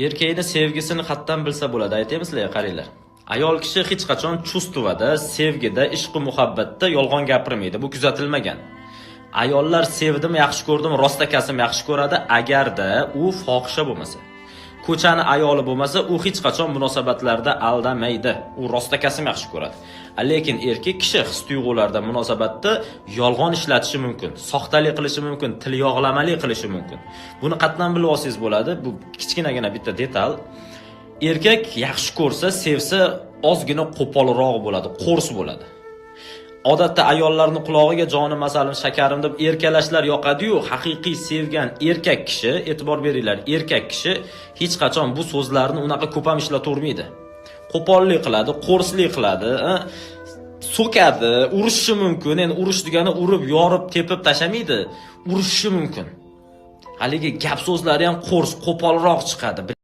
Erkakni sevgisini qatdan bilsa bo'ladi, aytaymi sizlarga, qaranglar. Ayol kishi hech qachon chustvada, sevgida, ishq-u muhabbatda yolg'on gapirmaydi. Bu kuzatilmagan. Ayollar sevdim, yaxshi ko'rdim, rostakasim yaxshi ko'radi agarda u fohisha bo'lmasa. Ko'chani ayoli bo'lmasa, u hech qachon munosabatlarda aldamaydi. U rostakasim yaxshi ko'radi. Lekin erkak kishi his-tuyg'ularda munosabatda yolg'on ishlatishi mumkin, soxtalik qilishi mumkin, tilyog'lamalik qilishi mumkin. Buni qatdan bilib olsangiz bo'ladi. Bu kichkinagina bitta detal. Erkak yaxshi ko'rsa, sevsa, ozgina qo'polroq bo'ladi, qo'rs bo'ladi. Odatda ayollarning qulog'iga jonim masalim shakarim deb erkalashlar yoqadi-yu, haqiqiy sevgan erkak kishi, e'tibor beringlar, erkak kishi hech qachon bu so'zlarni unaqa ko'p ham ishlatavermaydi. Qo'pollik qiladi, qo'rslik qiladi, so'kadi, urishishi mumkin. Endi urish degani urib, yorib, tepib tashamaydi, urishishi mumkin. Haligi gap so'zlari ham qo'rs, qo'polroq chiqadi.